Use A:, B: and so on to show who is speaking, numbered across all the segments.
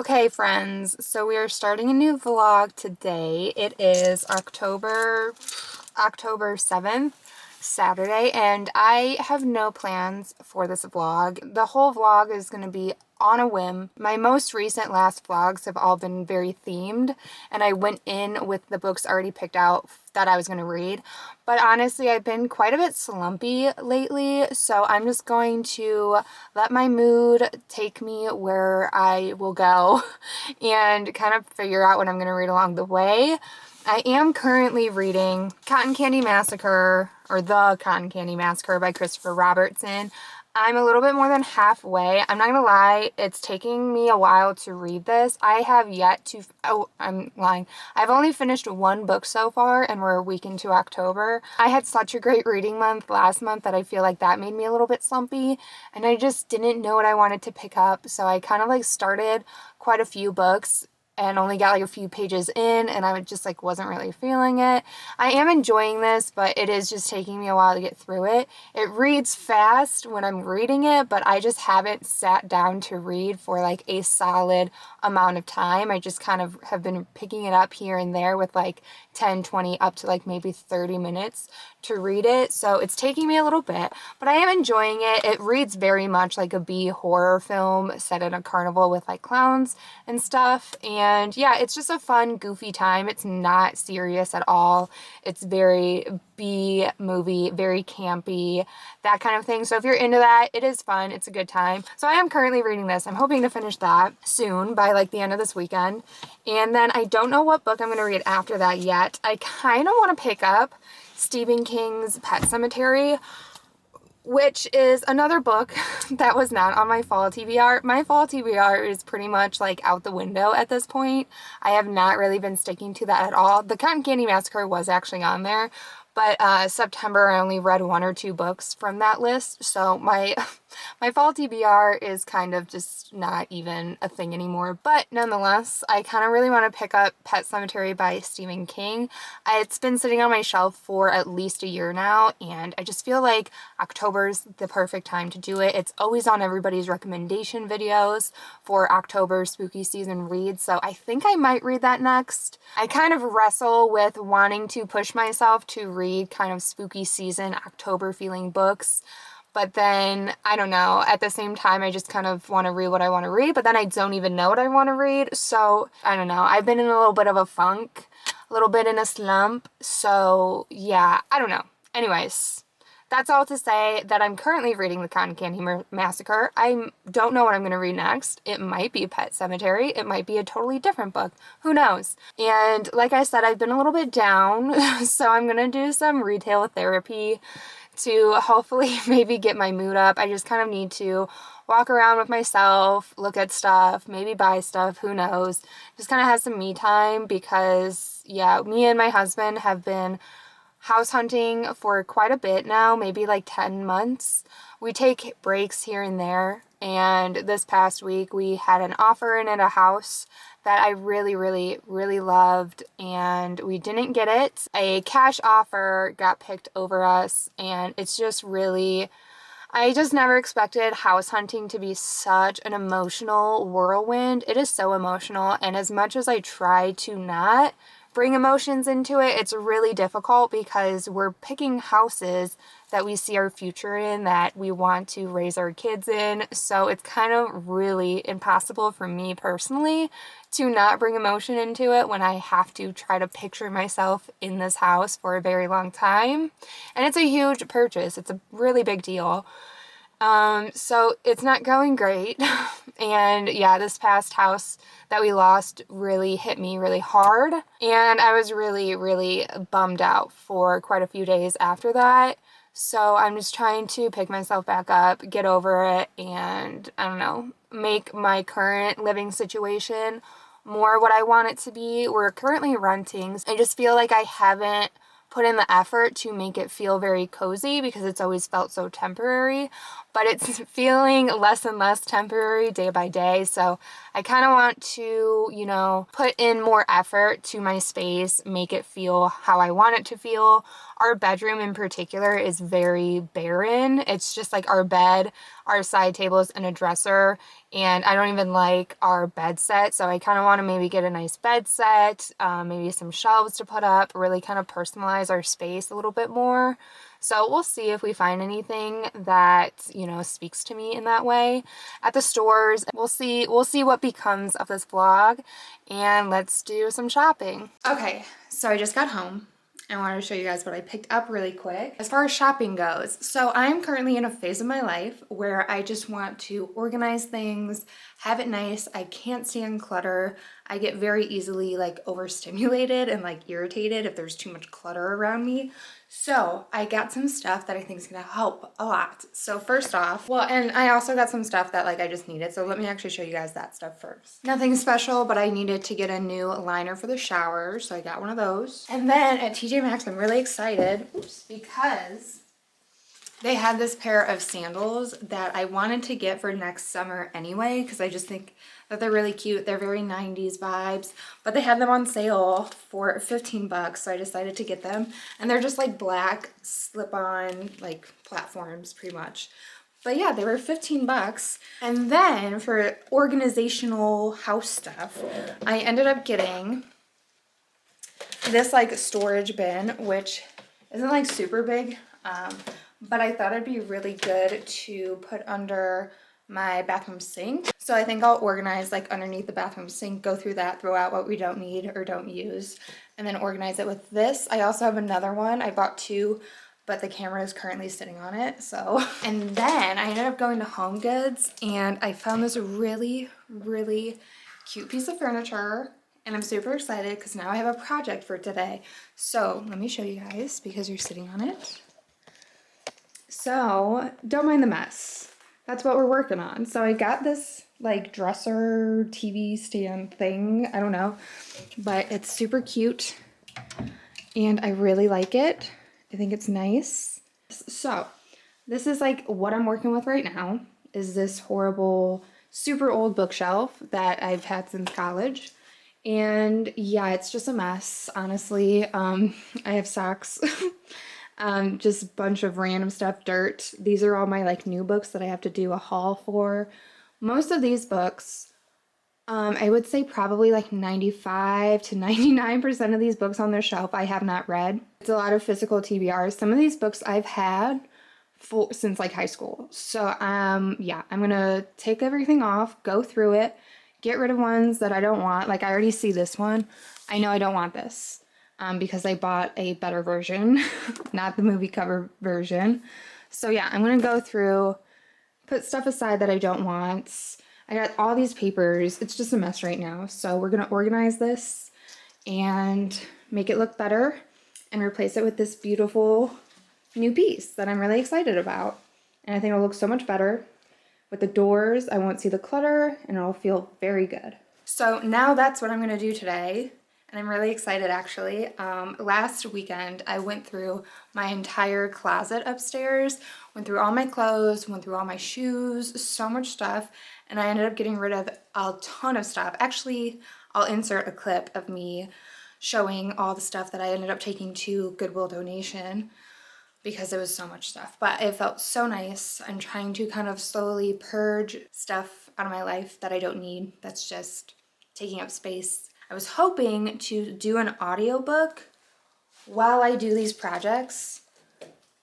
A: Okay, friends, so we are starting a new vlog today. It is October 7th, Saturday, and I have no plans for this vlog. The whole vlog is going to be on a whim. My most recent last vlogs have all been very themed, and I went in with the books already picked out that I was going to read. But honestly, I've been quite a bit slumpy lately, so I'm just going to let my mood take me where I will go and kind of figure out what I'm going to read along the way. I am currently reading Cotton Candy Massacre, or The Cotton Candy Massacre by Christopher Robertson. I'm a little bit more than halfway. I'm not gonna lie, it's taking me a while to read this. I have yet to, I'm lying. I've only finished one book so far, and we're a week into October. I had such a great reading month last month that I feel like that made me a little bit slumpy, and I just didn't know what I wanted to pick up, so I kind of like started quite a few books and only got like a few pages in, and I just like wasn't really feeling it. I am enjoying this, but it is just taking me a while to get through it. It reads fast when I'm reading it, but I just haven't sat down to read for like a solid amount of time. I just kind of have been picking it up here and there with like 10, 20, up to like maybe 30 minutes to read it. So it's taking me a little bit, but I am enjoying it. It reads very much like a B horror film set in a carnival with like clowns and stuff. And yeah, it's just a fun, goofy time. It's not serious at all. It's very B movie, very campy, that kind of thing. So if you're into that, it is fun. It's a good time. So I am currently reading this. I'm hoping to finish that soon by like the end of this weekend. And then I don't know what book I'm going to read after that yet. I kind of want to pick up Stephen King's Pet Sematary, which is another book that was not on my fall TBR. My fall TBR is pretty much like out the window at this point. I have not really been sticking to that at all. The Cotton Candy Massacre was actually on there, but September I only read one or two books from that list, so my my fall TBR is kind of just not even a thing anymore. But nonetheless, I kind of really want to pick up Pet Sematary by Stephen King. It's been sitting on my shelf for at least a year now, and I just feel like October's the perfect time to do it. It's always on everybody's recommendation videos for October spooky season reads, so I think I might read that next. I kind of wrestle with wanting to push myself to read kind of spooky season October feeling books, but then I don't know, at the same time I just kind of want to read what I want to read, but then I don't even know what I want to read. So I don't know, I've been in a little bit of a funk, a little bit in a slump, so yeah, I don't know. Anyways, that's all to say that I'm currently reading The Cotton Candy Massacre. I don't know what I'm going to read next. It might be Pet Sematary. It might be a totally different book. Who knows? And like I said, I've been a little bit down, so I'm going to do some retail therapy to hopefully maybe get my mood up. I just kind of need to walk around with myself, look at stuff, maybe buy stuff, who knows. Just kind of have some me time because, yeah, me and my husband have been house hunting for quite a bit now, maybe like 10 months. We take breaks here and there, and this past week we had an offer in at a house that I really, really, really loved, and we didn't get it. A cash offer got picked over us, and it's just really, I just never expected house hunting to be such an emotional whirlwind. It is so emotional, and as much as I try to not bring emotions into it, it's really difficult because we're picking houses that we see our future in, that we want to raise our kids in. So it's kind of really impossible for me personally to not bring emotion into it when I have to try to picture myself in this house for a very long time. And it's a huge purchase. It's a really big deal. So it's not going great. And yeah, this past house that we lost really hit me really hard. And I was really, really bummed out for quite a few days after that. So I'm just trying to pick myself back up, get over it, and I don't know, make my current living situation more what I want it to be. We're currently renting. I just feel like I haven't put in the effort to make it feel very cozy because it's always felt so temporary, but it's feeling less and less temporary day by day. So I kind of want to, you know, put in more effort to my space, make it feel how I want it to feel. our bedroom in particular is very barren. It's just like our bed, our side tables, and a dresser, and I don't even like our bed set, so I kind of want to maybe get a nice bed set, maybe some shelves to put up, really kind of personalize our space a little bit more. So we'll see if we find anything that, you know, speaks to me in that way at the stores. We'll see what becomes of this vlog, and let's do some shopping. Okay, so I just got home. I wanted to show you guys what I picked up really quick. As far as shopping goes, so I'm currently in a phase of my life where I just want to organize things, have it nice. I can't stand clutter. I get very easily like overstimulated and like irritated if there's too much clutter around me. So I got some stuff that I think is gonna help a lot. So first off, well, and I also got some stuff that like I just needed. So let me actually show you guys that stuff first. Nothing special, but I needed to get a new liner for the shower. So I got one of those. And then at TJ Maxx, I'm really excited, because they had this pair of sandals that I wanted to get for next summer anyway, because I just think that they're really cute. They're very 90s vibes, but they had them on sale for 15 bucks, so I decided to get them. And they're just like black slip-on like platforms pretty much. But yeah, they were 15 bucks. And then for organizational house stuff, I ended up getting this like storage bin, which isn't like super big, but I thought it'd be really good to put under my bathroom sink. So I think I'll organize like underneath the bathroom sink, go through that, throw out what we don't need or don't use, and then organize it with this. I also have another one. I bought two, but the camera is currently sitting on it, so. And then I ended up going to Home Goods, and I found this really, really cute piece of furniture, and I'm super excited because now I have a project for today. So let me show you guys because you're sitting on it. So don't mind the mess. That's what we're working on. So I got this like dresser TV stand thing. I don't know, but it's super cute and I really like it. I think it's nice. So this is like what I'm working with right now, is this horrible, super old bookshelf that I've had since college. And yeah, it's just a mess, honestly. I have socks. Just a bunch of random stuff, dirt. These are all my like new books that I have to do a haul for. Most of these books, I would say probably like 95 to 99% of these books on their shelf I have not read. It's a lot of physical TBRs. Some of these books I've had since like high school. So yeah, I'm gonna take everything off, go through it, get rid of ones that I don't want. Like I already see this one. I know I don't want this. Because I bought a better version, not the movie cover version. So yeah, I'm gonna go through, put stuff aside that I don't want. I got all these papers. It's just a mess right now. So we're gonna organize this and make it look better and replace it with this beautiful new piece that I'm really excited about. And I think it'll look so much better. With the doors, I won't see the clutter and it'll feel very good. So now that's what I'm gonna do today. And I'm really excited actually. Last weekend I went through my entire closet upstairs, went through all my clothes, went through all my shoes, so much stuff, and I ended up getting rid of a ton of stuff. Actually, I'll insert a clip of me showing all the stuff that I ended up taking to Goodwill donation because it was so much stuff, but it felt so nice. I'm trying to kind of slowly purge stuff out of my life that I don't need, that's just taking up space. I was hoping to do an audiobook while I do these projects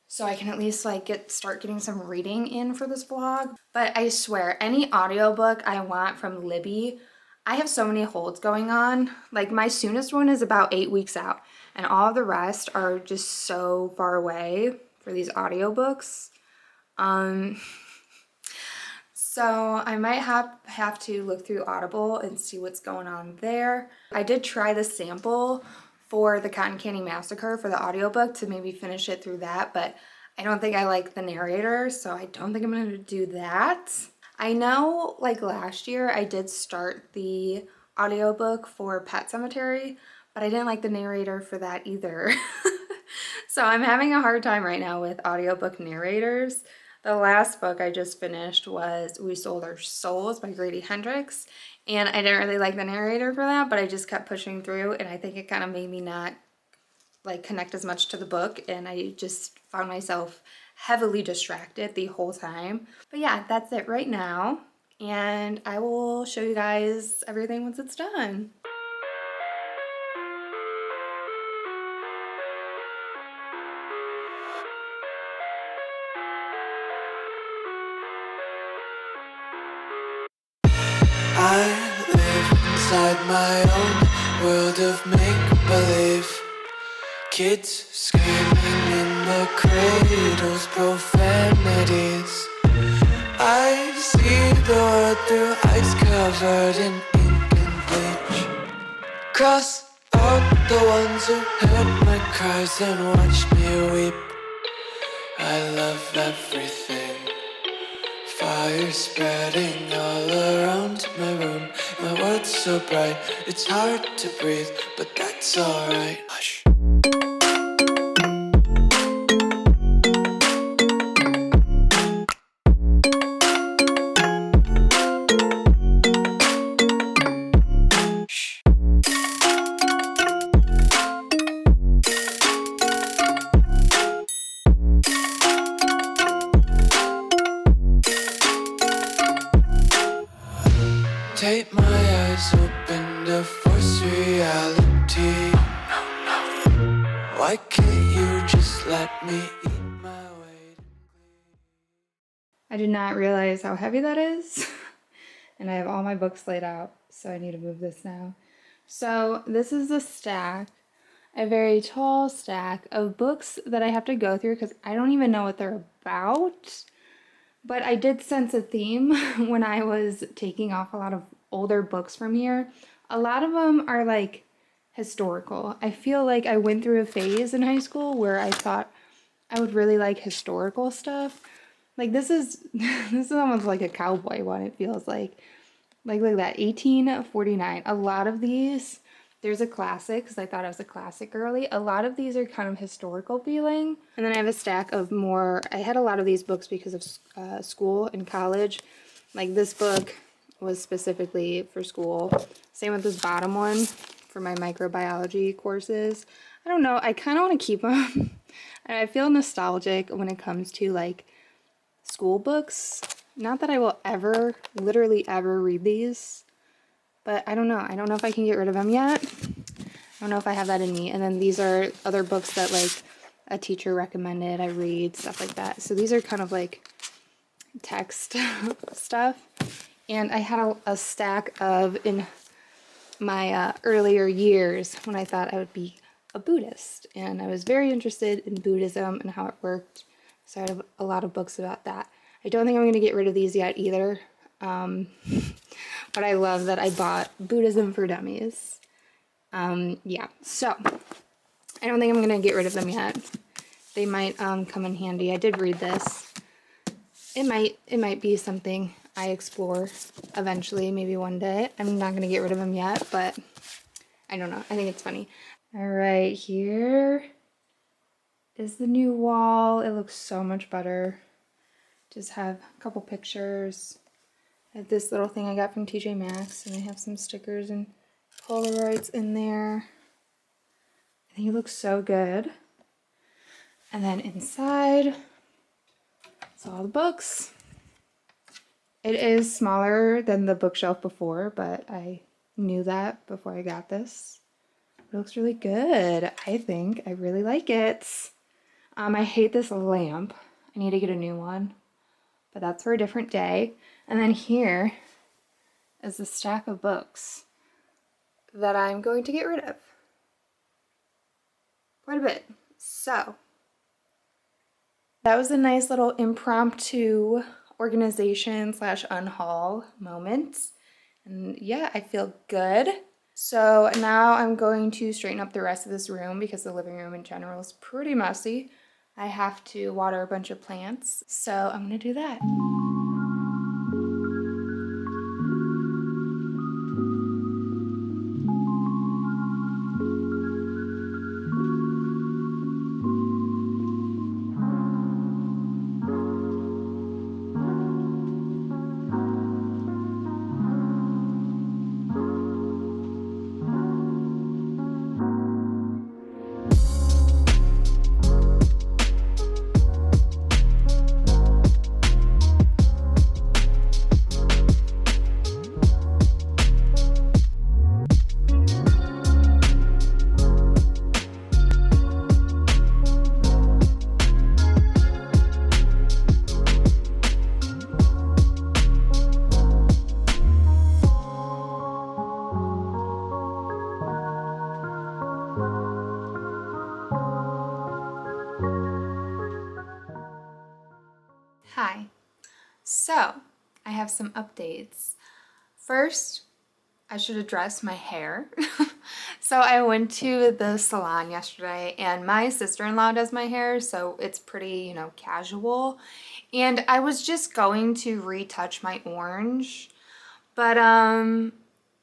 A: so I can at least like start getting some reading in for this vlog. But I swear, any audiobook I want from Libby, I have so many holds going on. Like my soonest one is about 8 weeks out and all of the rest are just so far away for these audiobooks. So I might have to look through Audible and see what's going on there. I did try the sample for the Cotton Candy Massacre for the audiobook to maybe finish it through that, but I don't think I like the narrator, so I don't think I'm gonna do that. I know like last year I did start the audiobook for Pet Sematary, but I didn't like the narrator for that either. So I'm having a hard time right now with audiobook narrators. The last book I just finished was We Sold Our Souls by Grady Hendrix, and I didn't really like the narrator for that, but I just kept pushing through, and I think it kind of made me not like connect as much to the book, and I just found myself heavily distracted the whole time. But yeah, that's it right now, and I will show you guys everything once it's done.
B: I live inside my own world of make-believe. Kids screaming in the cradles, profanities. I see the world through ice covered in ink and bleach. Cross out the ones who heard my cries and watched me weep. I love everything. Fire spreading all around my room. My world's so bright, it's hard to breathe, but that's alright. Hush. Take my eyes open to force reality. Why can't you just let me eat my weight?
A: I did not realize how heavy that is. And I have all my books laid out, so I need to move this now. So this is a stack, a very tall stack of books that I have to go through because I don't even know what they're about. But I did sense a theme when I was taking off a lot of older books from here. A lot of them are like historical. I feel like I went through a phase in high school where I thought I would really like historical stuff. Like this is this is almost like a cowboy one, it feels like. Like look at that, 1849. A lot of these, there's a classic, because I thought I was a classic girly. A lot of these are kind of historical feeling. And then I have a stack of more, I had a lot of these books because of school and college. Like this book was specifically for school. Same with this bottom one for my microbiology courses. I don't know, I kind of want to keep them. And I feel nostalgic when it comes to like school books. Not that I will ever, literally ever read these, but I don't know. I don't know if I can get rid of them yet. I don't know if I have that in me. And then these are other books that like a teacher recommended I read, stuff like that. So these are kind of like text stuff. And I had a stack of in my earlier years when I thought I would be a Buddhist. And I was very interested in Buddhism and how it worked. So I have a lot of books about that. I don't think I'm going to get rid of these yet either. But I love that I bought Buddhism for Dummies. Yeah, so I don't think I'm going to get rid of them yet. They might come in handy. I did read this. It might be something I explore eventually, maybe one day. I'm not going to get rid of them yet, but I don't know. I think it's funny. All right, here is the new wall. It looks so much better. Just have a couple pictures. I have this little thing I got from TJ Maxx, and I have some stickers and Polaroids in there. I think it looks so good. And then inside, it's all the books. It is smaller than the bookshelf before, but I knew that before I got this. It looks really good, I think. I really like it. I hate this lamp. I need to get a new one. But that's for a different day. And then here is a stack of books that I'm going to get rid of. Quite a bit. So, that was a nice little impromptu organization / unhaul moment. And yeah, I feel good. So now I'm going to straighten up the rest of this room because the living room in general is pretty messy. I have to water a bunch of plants, so I'm gonna do that. have some updates. First, I should address my hair. So I went to the salon yesterday and my sister-in-law does my hair, so it's pretty, you know, casual. And I was just going to retouch my orange, but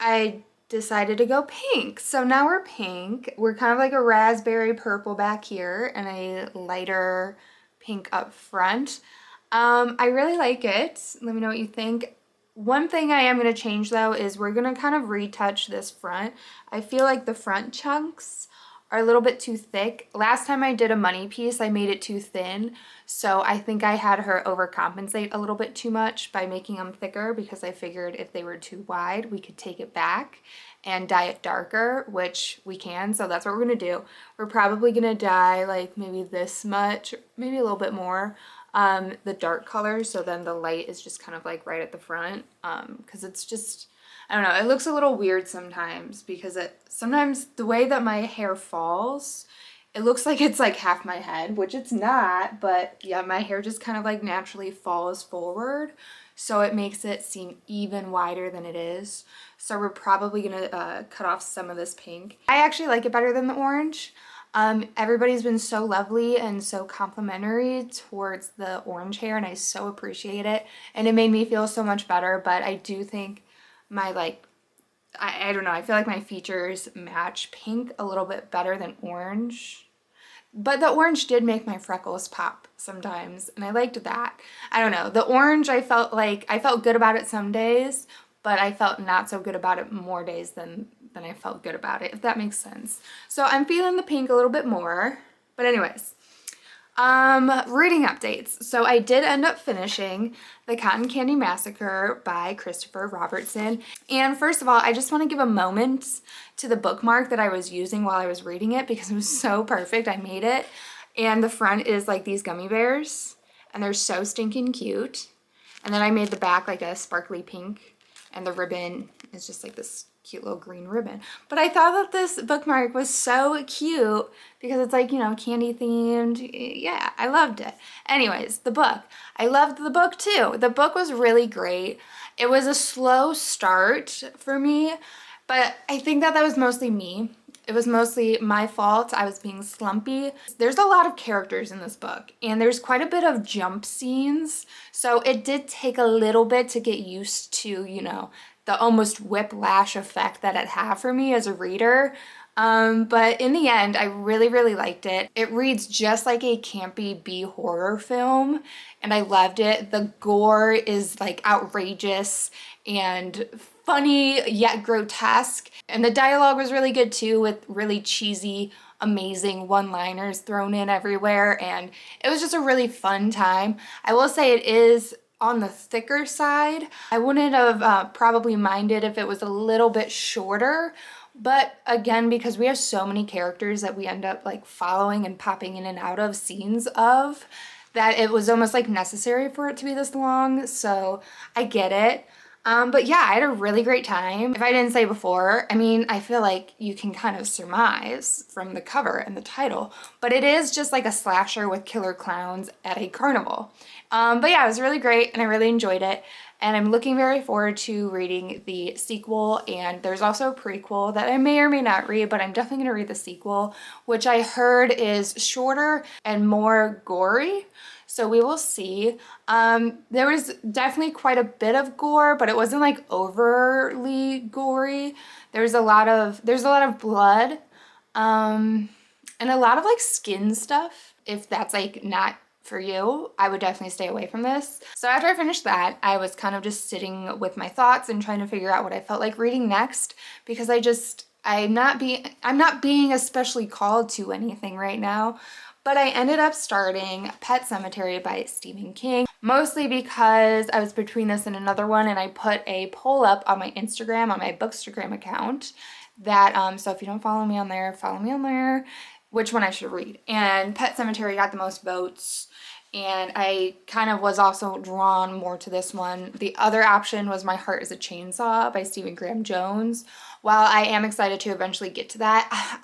A: I decided to go pink. So now we're pink. We're kind of like a raspberry purple back here and a lighter pink up front. I really like it. Let me know what you think. One thing I am going to change though is we're going to kind of retouch this front. I feel like the front chunks are a little bit too thick. Last time I did a money piece, I made it too thin. So I think I had her overcompensate a little bit too much by making them thicker because I figured if they were too wide, we could take it back and dye it darker, which we can. So that's what we're going to do. We're probably going to dye like maybe this much, maybe a little bit more. The dark colors, so then the light is just kind of like right at the front, because it's just, I don't know, it looks a little weird sometimes because sometimes the way that my hair falls, it looks like it's like half my head, which it's not, but yeah, my hair just kind of like naturally falls forward, so it makes it seem even wider than it is. So we're probably gonna cut off some of this pink. I actually like it better than the orange. Everybody's been so lovely and so complimentary towards the orange hair, and I so appreciate it. And it made me feel so much better, but I do think my I don't know, I feel like my features match pink a little bit better than orange. But the orange did make my freckles pop sometimes, and I liked that. I don't know, the orange I felt good about it some days, but I felt not so good about it more days than I felt good about it, if that makes sense. So I'm feeling the pink a little bit more. But anyways, reading updates. So I did end up finishing The Cotton Candy Massacre by Christopher Robertson. And first of all, I just want to give a moment to the bookmark that I was using while I was reading it because it was so perfect. I made it. And the front is like these gummy bears, and they're so stinking cute. And then I made the back like a sparkly pink, and the ribbon is just like this cute little green ribbon. But I thought that this bookmark was so cute because it's like, you know, candy themed. Yeah, I loved it. Anyways, the book. I loved the book too. The book was really great. It was a slow start for me, but I think that was mostly me. It was mostly my fault. I was being slumpy. There's a lot of characters in this book, and there's quite a bit of jump scenes. So it did take a little bit to get used to, you know, the almost whiplash effect that it had for me as a reader. But in the end, I really, really liked it. It reads just like a campy B horror film, and I loved it. The gore is like outrageous and funny yet grotesque, and the dialogue was really good too, with really cheesy, amazing one-liners thrown in everywhere, and it was just a really fun time. I will say it is on the thicker side. I wouldn't have probably minded if it was a little bit shorter, but again, because we have so many characters that we end up like following and popping in and out of scenes of, that it was almost like necessary for it to be this long, so I get it. But yeah, I had a really great time. If I didn't say before, I mean, I feel like you can kind of surmise from the cover and the title, but it is just like a slasher with killer clowns at a carnival. But yeah, it was really great and I really enjoyed it. And I'm looking very forward to reading the sequel, and there's also a prequel that I may or may not read, but I'm definitely going to read the sequel, which I heard is shorter and more gory. So we will see. There was definitely quite a bit of gore, but it wasn't like overly gory. There's a lot of blood, and a lot of like skin stuff. If that's like not for you, I would definitely stay away from this. So after I finished that, I was kind of just sitting with my thoughts and trying to figure out what I felt like reading next, because I'm not being especially called to anything right now. But I ended up starting Pet Sematary by Stephen King, mostly because I was between this and another one, and I put a poll up on my Instagram, on my Bookstagram account, that, so if you don't follow me on there, follow me on there, which one I should read. And Pet Sematary got the most votes, and I kind of was also drawn more to this one. The other option was My Heart is a Chainsaw by Stephen Graham Jones. While I am excited to eventually get to that,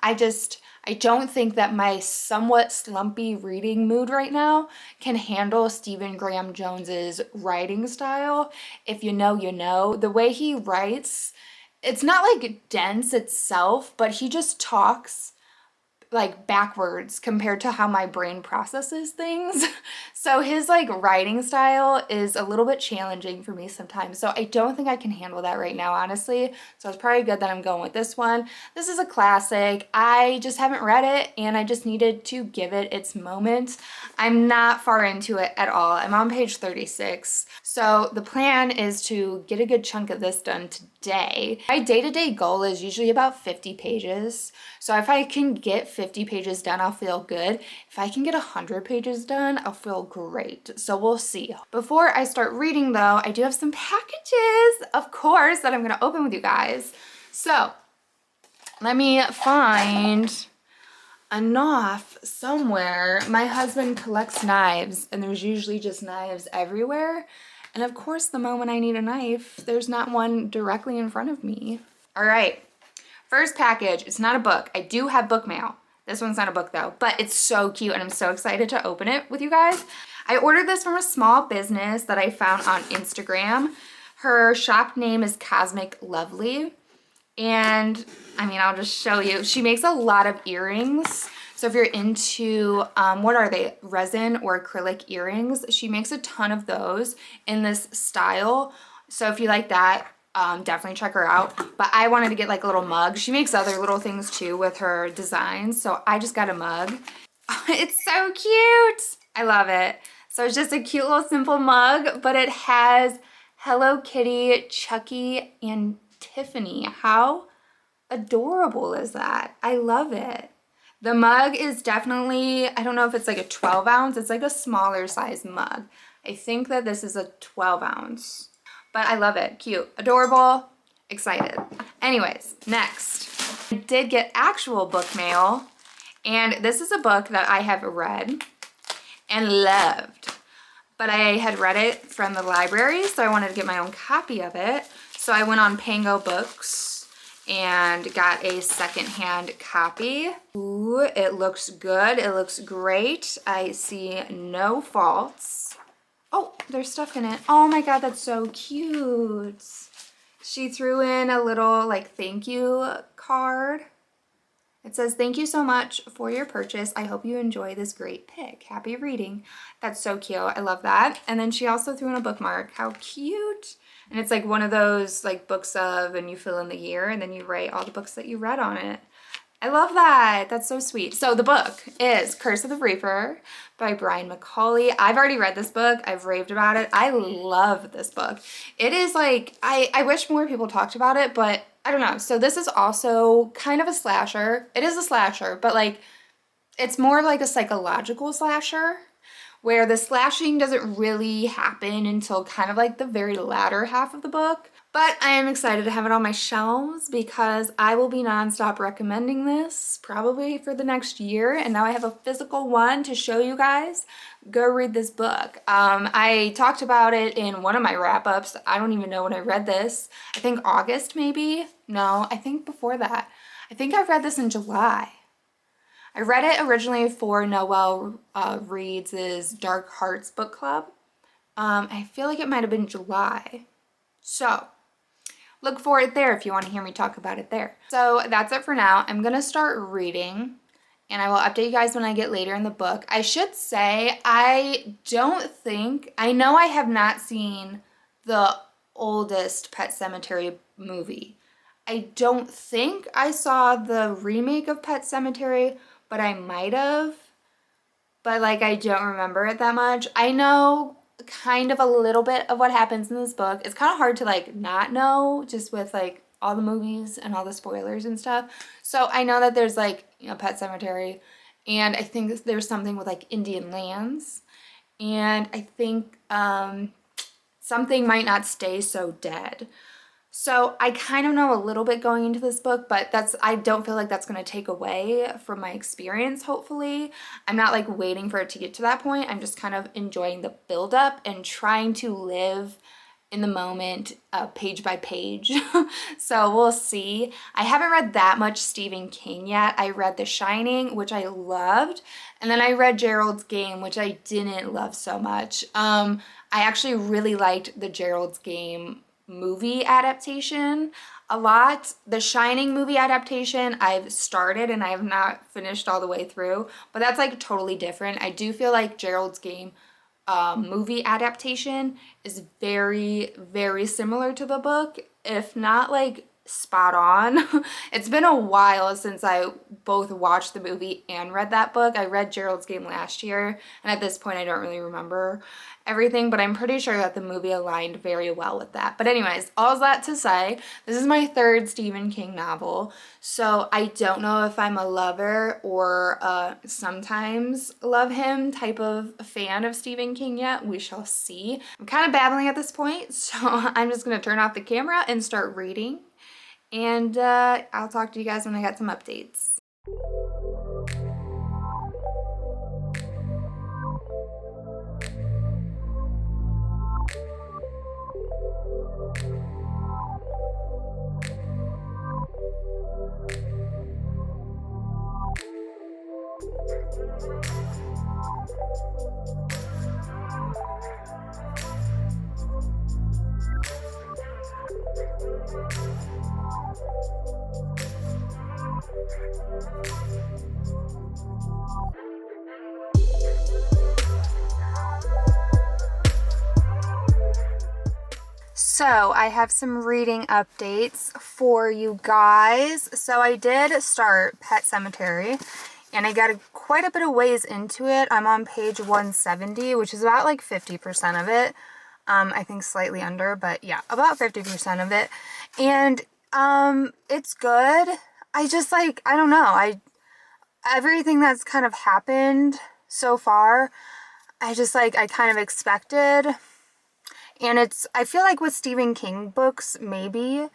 A: I don't think that my somewhat slumpy reading mood right now can handle Stephen Graham Jones's writing style. If you know, you know. The way he writes, it's not like dense itself, but he just talks like backwards compared to how my brain processes things. So his like writing style is a little bit challenging for me sometimes. So I don't think I can handle that right now, honestly. So it's probably good that I'm going with this one. This is a classic. I just haven't read it and I just needed to give it its moment. I'm not far into it at all. I'm on page 36. So the plan is to get a good chunk of this done today. My day-to-day goal is usually about 50 pages. So if I can get 50 pages done, I'll feel good. If I can get 100 pages done, I'll feel great. So we'll see. Before I start reading though, I do have some packages, of course, that I'm gonna open with you guys. So let me find a knife somewhere. My husband collects knives and there's usually just knives everywhere. And of course, the moment I need a knife, there's not one directly in front of me. All right, first package, it's not a book. I do have bookmail. This one's not a book though, but it's so cute and I'm so excited to open it with you guys. I ordered this from a small business that I found on Instagram. Her shop name is Cosmic Lovely. And I mean, I'll just show you. She makes a lot of earrings. So if you're into, what are they, resin or acrylic earrings, she makes a ton of those in this style. So if you like that, definitely check her out. But I wanted to get like a little mug. She makes other little things too with her designs. So I just got a mug. It's so cute. I love it. So it's just a cute little simple mug, but it has Hello Kitty, Chucky, and Tiffany. How adorable is that? I love it. The mug is definitely, I don't know if it's like a 12 ounce. It's like a smaller size mug. I think that this is a 12 ounce. But I love it. Cute. Adorable. Excited. Anyways, next. I did get actual book mail. And this is a book that I have read and loved. But I had read it from the library, so I wanted to get my own copy of it. So I went on Pango Books and got a secondhand copy. Ooh, it looks good. It looks great. I see no faults. Oh, there's stuff in it. Oh my God, that's so cute. She threw in a little like thank you card. It says, thank you so much for your purchase. I hope you enjoy this great pick. Happy reading. That's so cute. I love that. And then she also threw in a bookmark. How cute. And it's like one of those like books of, and you fill in the year and then you write all the books that you read on it. I love that. That's so sweet. So the book is Curse of the Reaper by Brian McCauley. I've already read this book. I've raved about it. I love this book. It is like, I wish more people talked about it, but I don't know. So this is also kind of a slasher. It is a slasher, but like, it's more like a psychological slasher where the slashing doesn't really happen until kind of like the very latter half of the book. But I am excited to have it on my shelves because I will be nonstop recommending this probably for the next year. And now I have a physical one to show you guys. Go read this book. I talked about it in one of my wrap-ups. I don't even know when I read this. I think August maybe? No, I think before that. I think I read this in July. I read it originally for Noelle Reed's Dark Hearts book club. I feel like it might have been July. So look for it there if you want to hear me talk about it there. So that's it for now. I'm going to start reading and I will update you guys when I get later in the book. I should say, I know I have not seen the oldest Pet Sematary movie. I don't think I saw the remake of Pet Sematary, but I might have. But like, I don't remember it that much. I know kind of a little bit of what happens in this book. It's kind of hard to like not know just with like all the movies and all the spoilers and stuff. So I know that there's like, you know, Pet Sematary, and I think there's something with like Indian lands, and I think something might not stay so dead. So I kind of know a little bit going into this book, but I don't feel like that's going to take away from my experience, hopefully. I'm not like waiting for it to get to that point. I'm just kind of enjoying the buildup and trying to live in the moment, page by page. So we'll see. I haven't read that much Stephen King yet. I read The Shining, which I loved, and then I read Gerald's Game, which I didn't love so much. I actually really liked the Gerald's Game movie adaptation a lot. The Shining movie adaptation I've started and I have not finished all the way through, but that's like totally different. I do feel like Gerald's Game movie adaptation is very, very similar to the book, if not like spot on. It's been a while since I both watched the movie and read that book. I read Gerald's Game last year, and at this point I don't really remember everything, but I'm pretty sure that the movie aligned very well with that. But anyways, all that to say, this is my third Stephen King novel, so I don't know if I'm a lover or sometimes love him type of fan of Stephen King yet. We shall see. I'm kind of babbling at this point, so I'm just gonna turn off the camera and start reading, and I'll talk to you guys when I got some updates. So I have some reading updates for you guys. So I did start Pet Sematary, and I got quite a bit of ways into it. I'm on page 170, which is about like 50% of it. I think slightly under, but yeah, about 50% of it. And it's good. I just like, I don't know. Everything that's kind of happened so far, I kind of expected. And I feel like with Stephen King books, maybe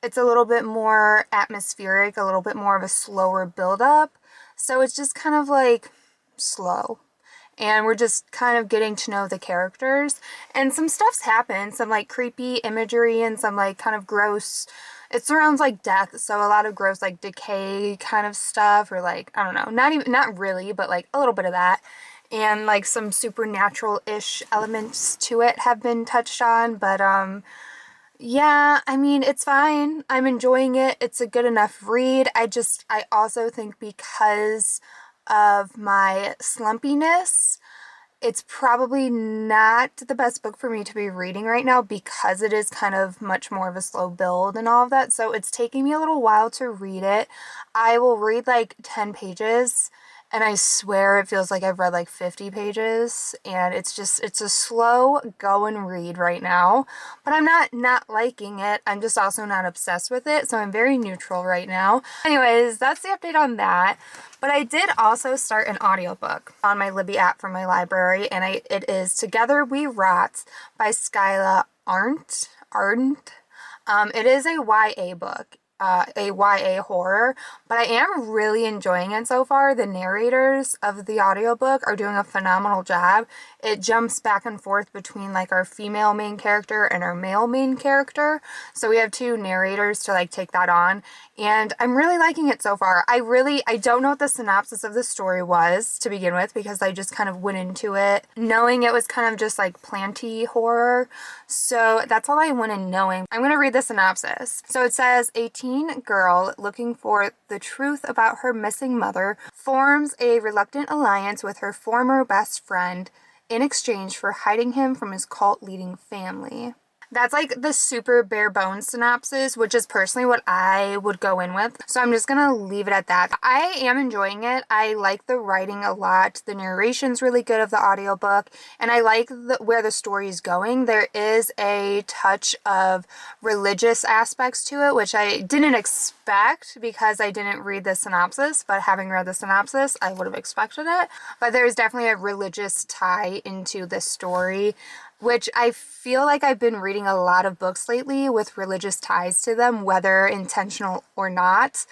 A: it's a little bit more atmospheric, a little bit more of a slower build-up. So it's just kind of like slow. And we're just kind of getting to know the characters. And some stuff's happened, some like creepy imagery and some like kind of gross, it surrounds like death. So a lot of gross like decay kind of stuff, or like, I don't know, not really, but like a little bit of that. And like some supernatural-ish elements to it have been touched on, but yeah, I mean, it's fine. I'm enjoying it. It's a good enough read. I also think because of my slumpiness, it's probably not the best book for me to be reading right now because it is kind of much more of a slow build and all of that. So it's taking me a little while to read it. I will read like 10 pages and I swear it feels like I've read like 50 pages, and it's a slow go and read right now, but I'm not liking it. I'm just also not obsessed with it, so I'm very neutral right now. Anyways, that's the update on that. But I did also start an audiobook on my Libby app from my library, and it is Together We Rot by Skyla Arndt. It is a YA book. A YA horror, but I am really enjoying it so far. The narrators of the audiobook are doing a phenomenal job. It jumps back and forth between like our female main character and our male main character. So we have two narrators to like take that on, and I'm really liking it so far. I don't know what the synopsis of the story was to begin with because I just kind of went into it knowing it was kind of just like planty horror. So that's all I went in knowing. I'm going to read the synopsis. So it says, a teen girl looking for the truth about her missing mother forms a reluctant alliance with her former best friend in exchange for hiding him from his cult-leading family. That's like the super bare bones synopsis, which is personally what I would go in with. So I'm just gonna leave it at that. I am enjoying it. I like the writing a lot. The narration's really good of the audiobook, and I like where the story is going. There is a touch of religious aspects to it, which I didn't expect because I didn't read the synopsis, but having read the synopsis, I would have expected it. But there's definitely a religious tie into this story. which I feel like I've been reading a lot of books lately with religious ties to them, whether intentional or not.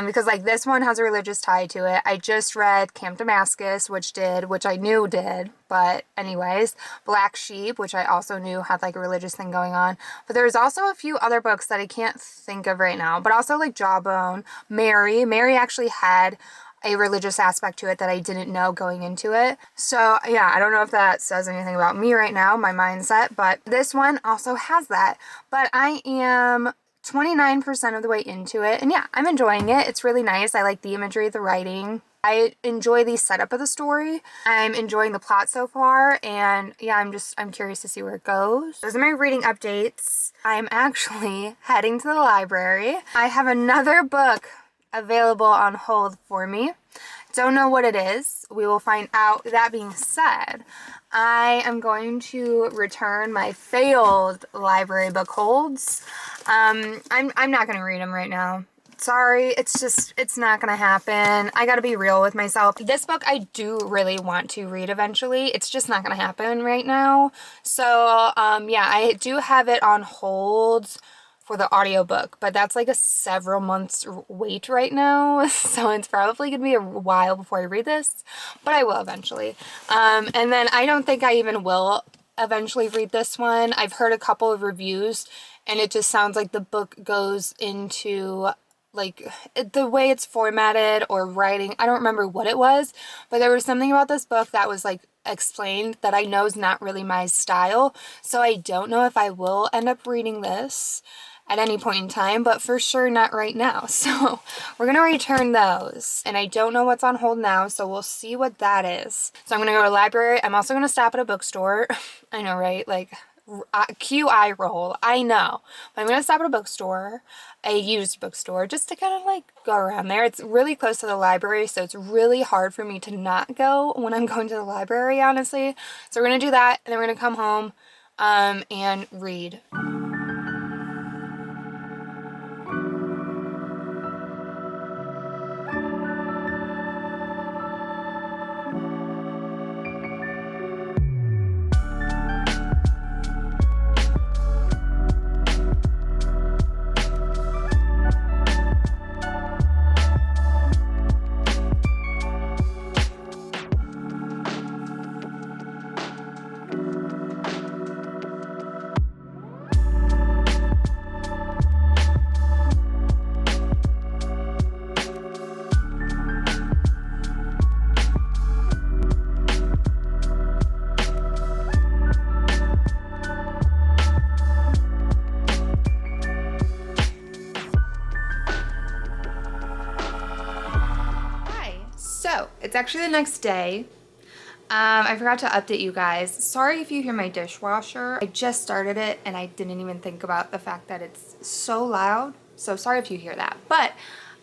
A: Because like this one has a religious tie to it. I just read Camp Damascus, which I knew did, but anyways, Black Sheep, which I also knew had like a religious thing going on. But there's also a few other books that I can't think of right now, but also like Jawbone, Mary. Mary actually had a religious aspect to it that I didn't know going into it. So yeah, I don't know if that says anything about me right now, my mindset, but this one also has that. But I am 29% of the way into it, and yeah, I'm enjoying it. It's really nice. I like the imagery, the writing. I enjoy the setup of the story. I'm enjoying the plot so far, and yeah, I'm curious to see where it goes. Those are my reading updates. I'm actually heading to the library. I have another book available on hold for me. Don't know what it is. We will find out. That being said, I am going to return my failed library book holds. I'm not going to read them right now. Sorry, it's not gonna happen. I gotta be real with myself. This book I do really want to read eventually. It's just not gonna happen right now. So, yeah, I do have it on hold for the audiobook, but that's like a several months wait right now. So it's probably gonna be a while before I read this, but I will eventually. And then I don't think I even will eventually read this one. I've heard a couple of reviews and it just sounds like the book goes into like the way it's formatted or writing. I don't remember what it was, but there was something about this book that was like explained that I know is not really my style. So I don't know if I will end up reading this at any point in time, but for sure not right now. So we're gonna return those, and I don't know what's on hold now, so we'll see what that is. So I'm gonna go to the library. I'm also gonna stop at a bookstore. I know, right? Like QI roll, I know. But I'm gonna stop at a bookstore, a used bookstore, just to kind of like go around there. It's really close to the library, so it's really hard for me to not go when I'm going to the library, honestly. So we're gonna do that, and then we're gonna come home and read. So it's actually the next day. I forgot to update you guys. Sorry if you hear my dishwasher. I just started it and I didn't even think about the fact that it's so loud. So sorry if you hear that. But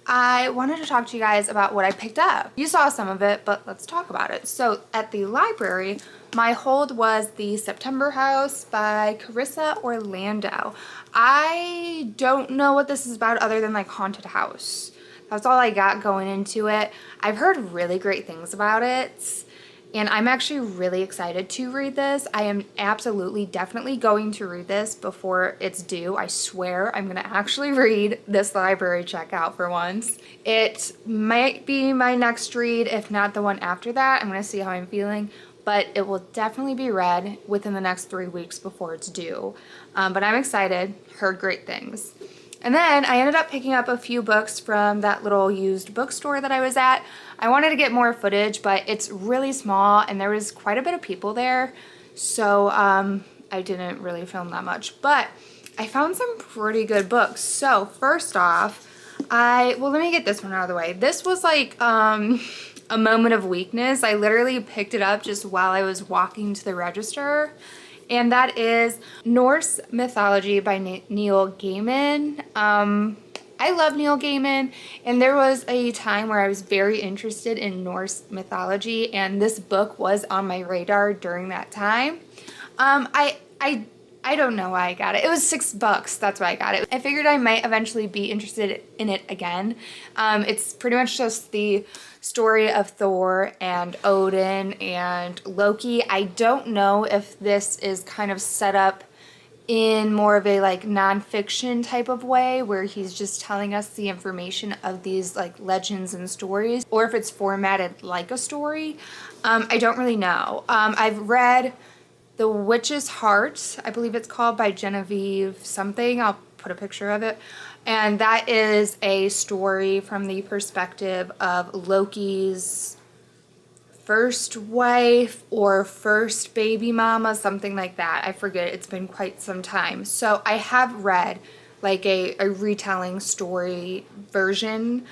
A: I wanted to talk to you guys about what I picked up. You saw some of it, but let's talk about it. So at the library, my hold was The September House by Carissa Orlando. I don't know what this is about other than like haunted house. That's all I got going into it. I've heard really great things about it, and I'm actually really excited to read this. I am absolutely, definitely going to read this before it's due. I swear I'm gonna actually read this library checkout for once. It might be my next read, if not the one after that. I'm gonna see how I'm feeling, but it will definitely be read within the next 3 weeks before it's due. But I'm excited, heard great things. And then I ended up picking up a few books from that little used bookstore that I was at. I wanted to get more footage, but it's really small and there was quite a bit of people there. So I didn't really film that much, but I found some pretty good books. So first off, well, let me get this one out of the way. This was like a moment of weakness. I literally picked it up just while I was walking to the register. And that is Norse Mythology by Neil Gaiman. I love Neil Gaiman, and there was a time where I was very interested in Norse mythology, and this book was on my radar during that time. I I don't know why I got it. It was $6. That's why I got it. I figured I might eventually be interested in it again. It's pretty much just the story of Thor and Odin and Loki. I don't know if this is kind of set up in more of a like nonfiction type of way where he's just telling us the information of these like legends and stories, or if it's formatted like a story. I don't really know. I've read The Witch's Heart, I believe it's called, by Genevieve something. I'll put a picture of it. And that is a story from the perspective of Loki's first wife or first baby mama, something like that. I forget, it's been quite some time. So I have read like a retelling story version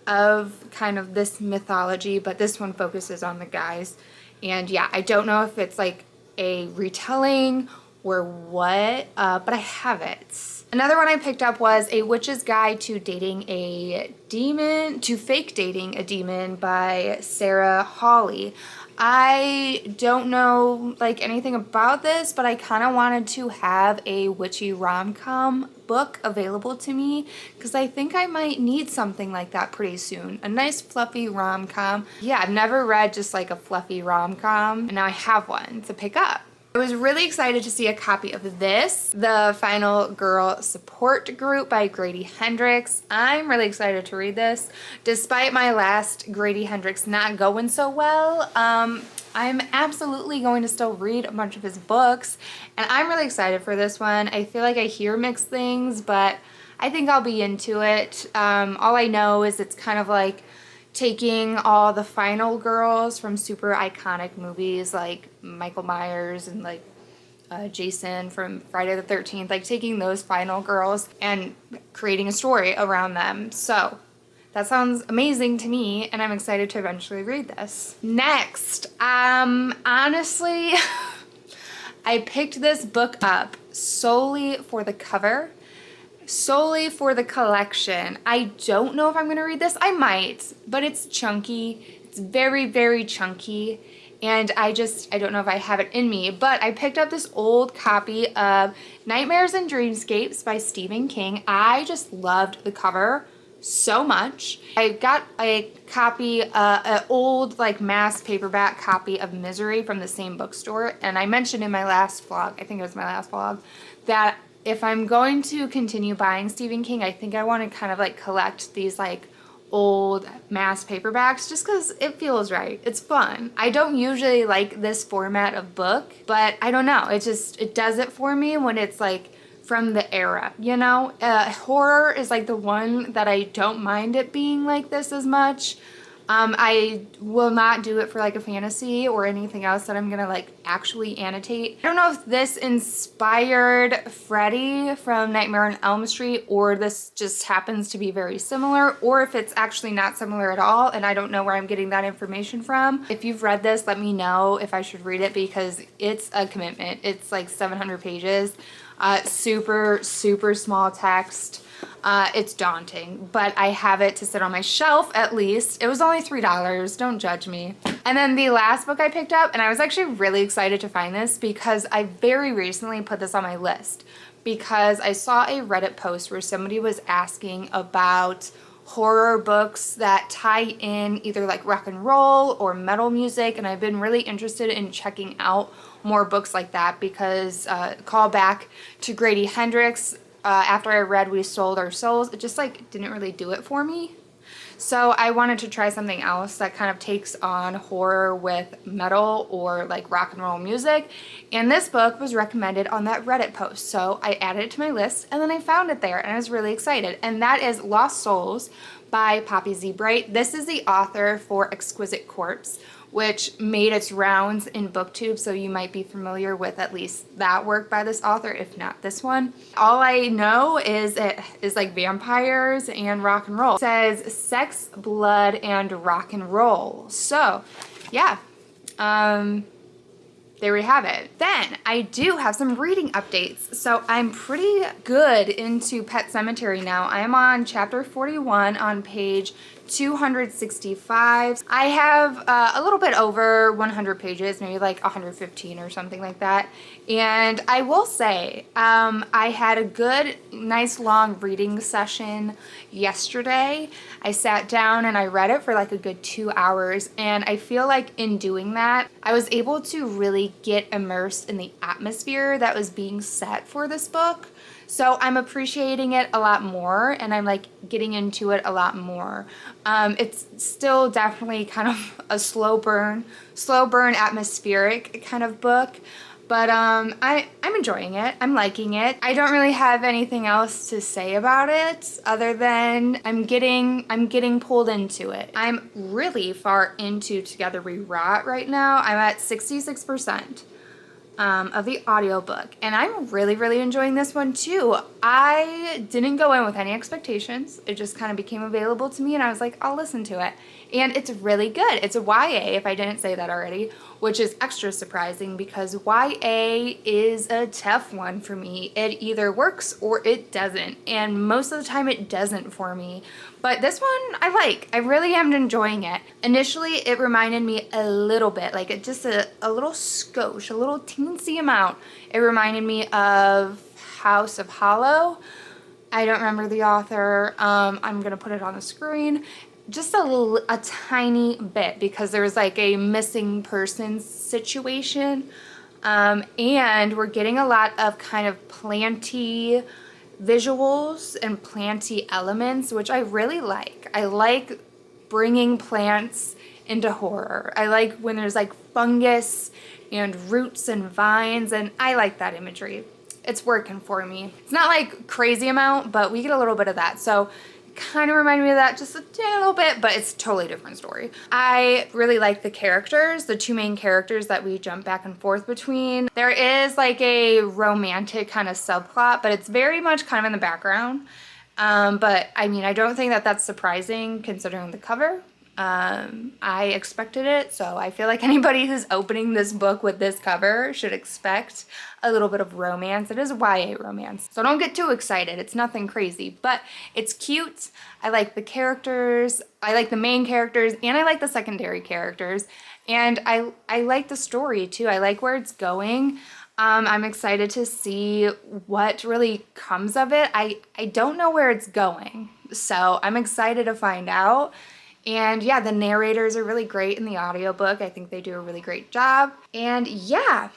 A: of kind of this mythology, but this one focuses on the guys. And yeah, I don't know if it's like a retelling or what, but I have it. Another one I picked up was A Witch's Guide to Dating a Demon, to Fake Dating a Demon by Sarah Hawley. I don't know like anything about this, but I kind of wanted to have a witchy rom-com book available to me because I think I might need something like that pretty soon. A nice fluffy rom-com. Yeah, I've never read just like a fluffy rom-com, and now I have one to pick up. I was really excited to see a copy of this, The Final Girl Support Group by Grady Hendrix. I'm really excited to read this. Despite my last Grady Hendrix not going so well, I'm absolutely going to still read a bunch of his books, and I'm really excited for this one. I feel like I hear mixed things, but I think I'll be into it. All I know is it's kind of like taking all the final girls from super iconic movies like Michael Myers and like Jason from Friday the 13th, like taking those final girls and creating a story around them. So that sounds amazing to me, and I'm excited to eventually read this. Next, honestly, I picked this book up solely for the cover, solely for the collection. I don't know if I'm gonna read this. I might, but it's chunky. It's very, very chunky, and I don't know if I have it in me, but I picked up this old copy of Nightmares and Dreamscapes by Stephen King. I just loved the cover so much. I got a copy, an old like mass paperback copy of Misery from the same bookstore, and I mentioned in my last vlog, I think it was my last vlog, that if I'm going to continue buying Stephen King, I think I want to kind of like collect these like old mass paperbacks just because it feels right. It's fun. I don't usually like this format of book, but I don't know. It does it for me when it's like from the era, you know? Horror is like the one that I don't mind it being like this as much. I will not do it for like a fantasy or anything else that I'm gonna like actually annotate. I don't know if this inspired Freddy from Nightmare on Elm Street, or this just happens to be very similar, or if it's actually not similar at all and I don't know where I'm getting that information from. If you've read this, let me know if I should read it because it's a commitment. It's like 700 pages, super, super small text. It's daunting, but I have it to sit on my shelf at least. It was only $3, don't judge me. And then the last book I picked up, and I was actually really excited to find this because I very recently put this on my list because I saw a Reddit post where somebody was asking about horror books that tie in either like rock and roll or metal music, and I've been really interested in checking out more books like that because call back to Grady Hendrix. After I read We Sold Our Souls, it just like didn't really do it for me. So I wanted to try something else that kind of takes on horror with metal or like rock and roll music. And this book was recommended on that Reddit post. So I added it to my list and then I found it there and I was really excited. And that is Lost Souls by Poppy Z. Bright. This is the author for Exquisite Corpse, which made its rounds in booktube, so you might be familiar with at least that work by this author, if not this one. All I know is it is like vampires and rock and roll. It says sex, blood, and rock and roll. So yeah, there we have it. Then I do have some reading updates. So I'm pretty good into Pet Sematary now. I am on chapter 41 on page 265. I have a little bit over 100 pages, maybe like 115 or something like that. And I will say, I had a good, nice long reading session yesterday. I sat down and I read it for like a good 2 hours. And I feel like in doing that, I was able to really get immersed in the atmosphere that was being set for this book. So I'm appreciating it a lot more, and I'm like getting into it a lot more. It's still definitely kind of a slow burn atmospheric kind of book, but I'm enjoying it. I'm liking it. I don't really have anything else to say about it other than I'm getting pulled into it. I'm really far into Together We Rot right now. I'm at 66%. Of the audiobook, and I'm really enjoying this one too. I didn't go in with any expectations. It just kind of became available to me and I was like, I'll listen to it. And it's really good. It's a YA, if I didn't say that already, which is extra surprising because YA is a tough one for me. It either works or it doesn't, and most of the time it doesn't for me. But this one I like. I really am enjoying it. Initially, it reminded me a little bit, like it just a little skosh, a little teensy amount. It reminded me of House of Hollow. I don't remember the author. I'm gonna put it on the screen. Just a tiny bit, because there was like a missing person situation. And we're getting a lot of kind of planty visuals and planty elements, which I really like. I like bringing plants into horror. I like when there's like fungus and roots and vines, and I like that imagery. It's working for me. It's not like crazy amount, but we get a little bit of that. So kind of reminded me of that just a little bit, but it's a totally different story. I really like the characters, the two main characters that we jump back and forth between. There is like a romantic kind of subplot, but it's very much kind of in the background. But I mean, I don't think that that's surprising considering the cover. I expected it, so I feel like anybody who's opening this book with this cover should expect a little bit of romance. It is YA romance, so don't get too excited. It's nothing crazy, but it's cute. I like the characters, I like the main characters, and I like the secondary characters, and I like the story too. I like where it's going. I'm excited to see what really comes of it. I don't know where it's going, so I'm excited to find out. And yeah, the narrators are really great in the audiobook. I think they do a really great job. And yeah,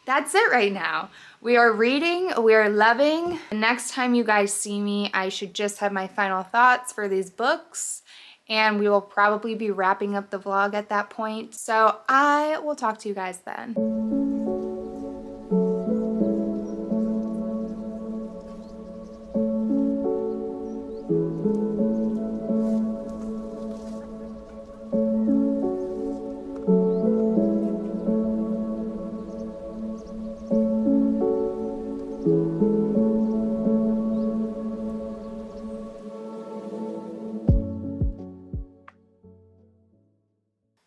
A: that's it right now. We are reading, we are loving. The next time you guys see me, I should just have my final thoughts for these books. And we will probably be wrapping up the vlog at that point. So I will talk to you guys then.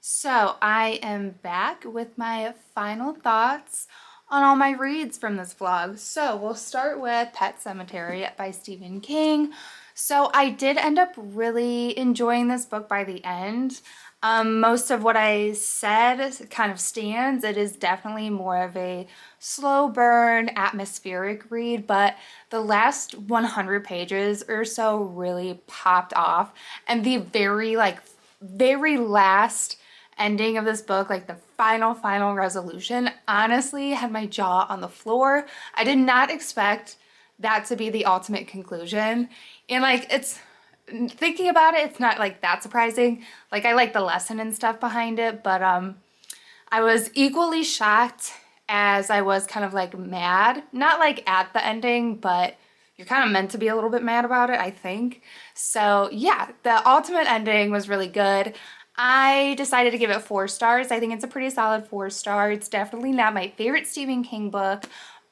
A: So I am back with my final thoughts on all my reads from this vlog. So we'll start with Pet Sematary by Stephen King. So I did end up really enjoying this book by the end. Most of what I said kind of stands. It is definitely more of a slow burn, atmospheric read, but the last 100 pages or so really popped off. And the very last ending of this book, like the final resolution, honestly had my jaw on the floor. I did not expect that to be the ultimate conclusion. And like, it's, thinking about it, it's not like that surprising. Like, I like the lesson and stuff behind it, but I was equally shocked as I was kind of like mad. Not like at the ending, but you're kind of meant to be a little bit mad about it, I think. So yeah, the ultimate ending was really good. I decided to give it 4 stars. I think it's a pretty solid 4 star. It's definitely not my favorite Stephen King book,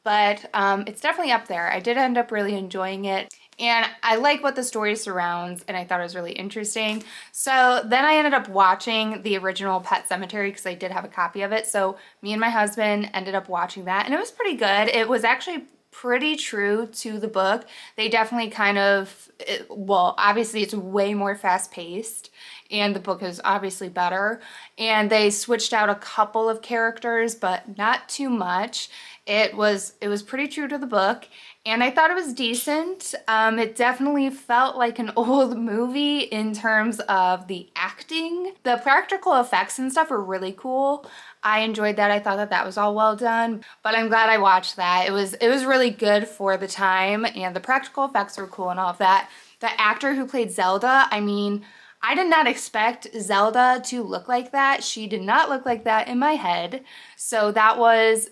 A: but it's definitely up there. I did end up really enjoying it. and I like what the story surrounds, and I thought it was really interesting. So then I ended up watching the original Pet Sematary because I did have a copy of it. So me and my husband ended up watching that, and it was pretty good. It was actually pretty true to the book. They definitely kind of, well, obviously it's way more fast-paced, and the book is obviously better. And they switched out a couple of characters, but not too much. It was pretty true to the book, and I thought it was decent. It definitely felt like an old movie in terms of the acting. The practical effects and stuff were really cool. I enjoyed that. I thought that that was all well done, but I'm glad I watched that. It was really good for the time, and the practical effects were cool and all of that. The actor who played Zelda, I mean, I did not expect Zelda to look like that. She did not look like that in my head. So that was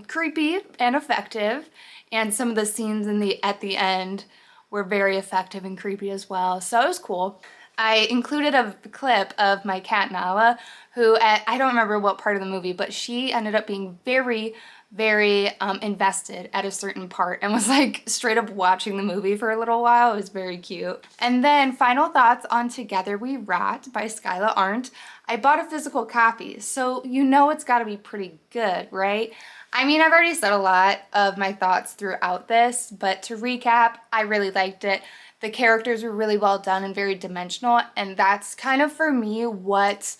A: creepy and effective. And some of the scenes at the end were very effective and creepy as well. So it was cool. I included a clip of my cat Nala, who I don't remember what part of the movie, but she ended up being very, very invested at a certain part and was like straight up watching the movie for a little while. It was very cute. And then final thoughts on Together We Rot by Skyla Arndt. I bought a physical copy, so you know it's got to be pretty good, right? I mean, I've already said a lot of my thoughts throughout this, but to recap, I really liked it. The characters were really well done and very dimensional, and that's kind of for me what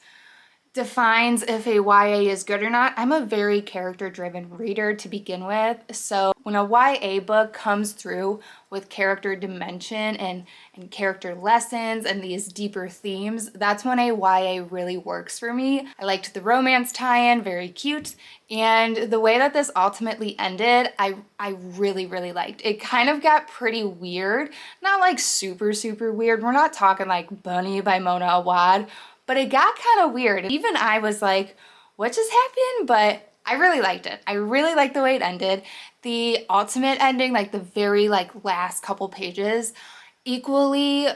A: defines if a YA is good or not. I'm a very character-driven reader to begin with, so when a YA book comes through with character dimension and character lessons and these deeper themes, that's when a YA really works for me. I liked the romance tie-in, very cute, and the way that this ultimately ended, I really, really liked. It kind of got pretty weird, not like super, super weird. We're not talking like Bunny by Mona Awad, but it got kind of weird. Even I was like, what just happened? But I really liked it. I really liked the way it ended. The ultimate ending, like the very last couple pages, equally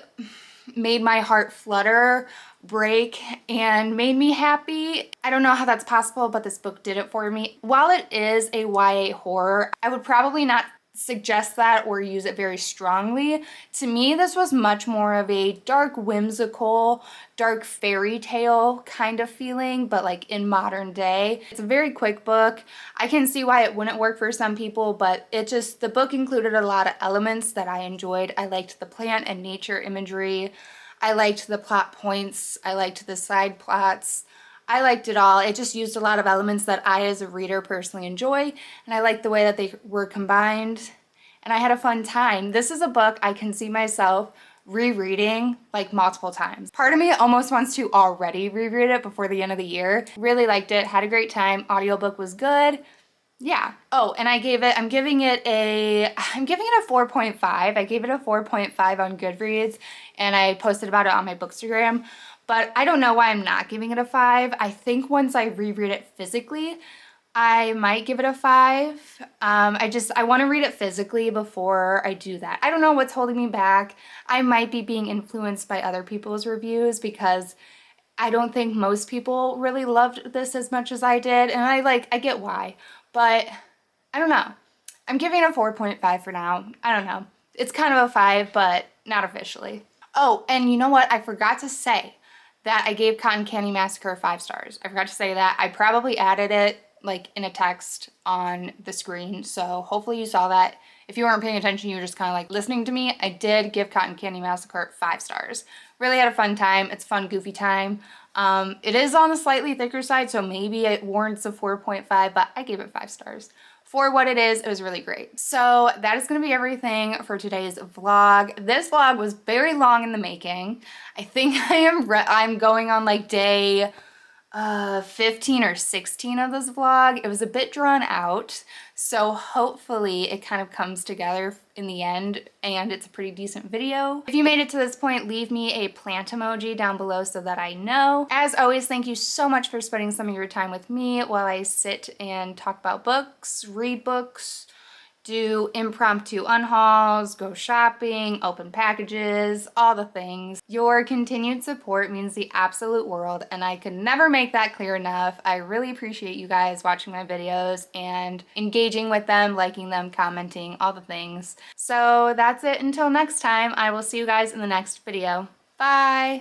A: made my heart flutter, break, and made me happy. I don't know how that's possible, but this book did it for me. While it is a YA horror, I would probably not suggest that or use it very strongly. To me, this was much more of a dark, whimsical, dark fairy tale kind of feeling, but like in modern day. It's a very quick book. I can see why it wouldn't work for some people, but the book included a lot of elements that I enjoyed. I liked the plant and nature imagery. I liked the plot points. I liked the side plots. I liked it all. It just used a lot of elements that I as a reader personally enjoy, and I liked the way that they were combined, and I had a fun time. This is a book I can see myself rereading like multiple times. Part of me almost wants to already reread it before the end of the year. Really liked it, had a great time. Audiobook was good. Yeah. Oh, and I'm giving it a 4.5. I gave it a 4.5 on Goodreads, and I posted about it on my Bookstagram. But I don't know why I'm not giving it a 5. I think once I reread it physically, I might give it a 5. I want to read it physically before I do that. I don't know what's holding me back. I might be being influenced by other people's reviews because I don't think most people really loved this as much as I did, and I get why, but I don't know. I'm giving it a 4.5 for now. I don't know. It's kind of a 5, but not officially. Oh, and you know what? I forgot to say that I gave Cotton Candy Massacre 5 stars. I forgot to say that. I probably added it like in a text on the screen, so hopefully you saw that. If you weren't paying attention, you were just kind of like listening to me. I did give Cotton Candy Massacre 5 stars. Really had a fun time. It's a fun, goofy time. It is on the slightly thicker side, so maybe it warrants a 4.5, but I gave it 5 stars. For what it is, it was really great. So that is going to be everything for today's vlog. This vlog was very long in the making. I think I'm going on like day 15 or 16 of this vlog. It was a bit drawn out, so hopefully it kind of comes together in the end and it's a pretty decent video. If you made it to this point, leave me a plant emoji down below so that I know. As always, thank you so much for spending some of your time with me while I sit and talk about books, read books, do impromptu unhauls, go shopping, open packages, all the things. Your continued support means the absolute world, and I could never make that clear enough. I really appreciate you guys watching my videos and engaging with them, liking them, commenting, all the things. So that's it until next time. I will see you guys in the next video. Bye!